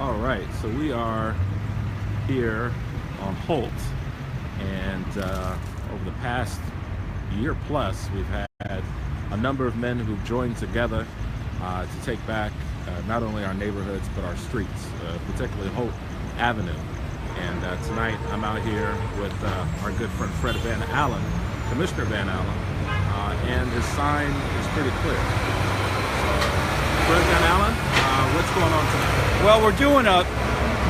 All right, so we are here on Holt, and over the past year plus, we've had a number of men who've joined together to take back not only our neighborhoods but our streets, particularly Holt Avenue. And tonight I'm out here with our good friend Fred Van Allen, Commissioner Van Allen, and his sign is pretty clear. Fred Van Allen, what's going on tonight? Well, we're doing a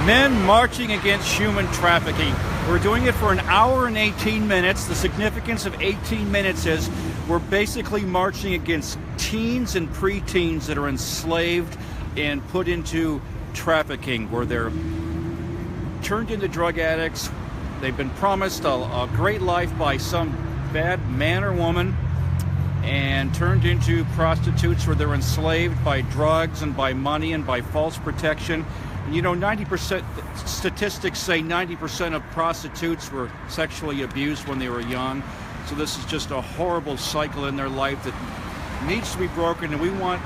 Men Marching Against Human Trafficking. We're doing it for an hour and 18 minutes. The significance of 18 minutes is we're basically marching against teens and preteens that are enslaved and put into trafficking, where they're turned into drug addicts. They've been promised a great life by some bad man or woman and turned into prostitutes, where they're enslaved by drugs and by money and by false protection. And you know, 90% statistics say 90% of prostitutes were sexually abused when they were young. So this is just a horrible cycle in their life that needs to be broken. And we want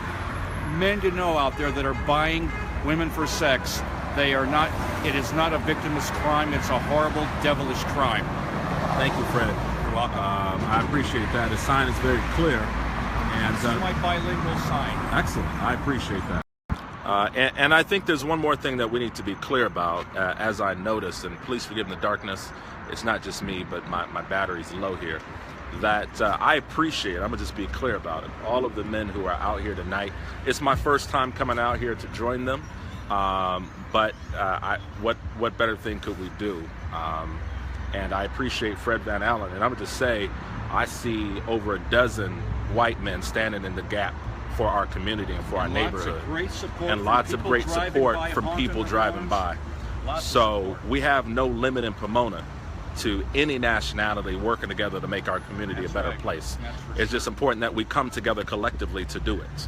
men to know out there that are buying women for sex, they are not, it is not a victimless crime. It's a horrible, devilish crime. Thank you, Fred. You're welcome. I appreciate that. The sign is very clear. And this is my bilingual sign. Excellent. I appreciate that. And I think there's one more thing that we need to be clear about, as I notice, and please forgive the darkness, it's not just me, but my battery's low here, that I appreciate, I'm going to just be clear about it, all of the men who are out here tonight. It's my first time coming out here to join them, but what better thing could we do? And I appreciate Fred Van Allen, and I'm going to just say, I see over a dozen white men standing in the gap for our community and for our neighborhood, and lots of great support from people driving by. So we have no limit in Pomona to any nationality working together to make our community a better place. It's just important that we come together collectively to do it.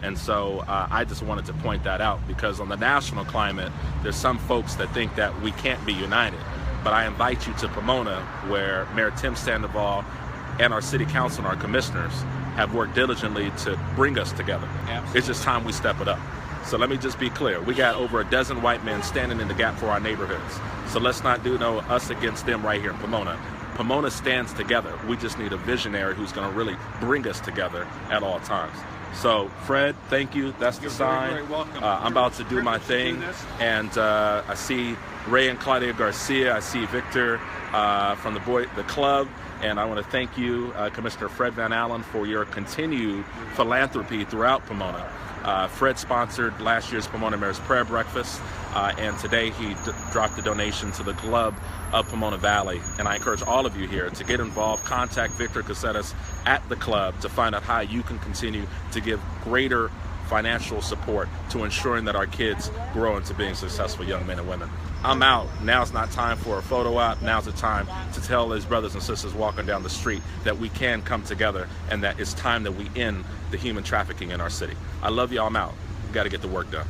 And so I just wanted to point that out, because on the national climate, there's some folks that think that we can't be united. But I invite you to Pomona, where Mayor Tim Sandoval and our city council and our commissioners have worked diligently to bring us together. Absolutely. It's just time we step it up. So let me just be clear. We got over a dozen white men standing in the gap for our neighborhoods. So let's not do no us against them right here in Pomona. Pomona stands together. We just need a visionary who's going to really bring us together at all times. So Fred, thank you. That's the sign. You're very welcome. I'm about to do my thing. And I see Ray and Claudia Garcia. I see Victor from the club. And I want to thank you, Commissioner Fred Van Allen, for your continued philanthropy throughout Pomona. Fred sponsored last year's Pomona Mayor's Prayer Breakfast, and today he dropped a donation to the club of Pomona Valley. And I encourage all of you here to get involved. Contact Victor Casetas at the club to find out how you can continue to give greater financial support to ensuring that our kids grow into being successful young men and women. I'm out. Now's not time for a photo op. Now's the time to tell his brothers and sisters walking down the street that we can come together, and that it's time that we end the human trafficking in our city. I love you. I'm out. We got to get the work done.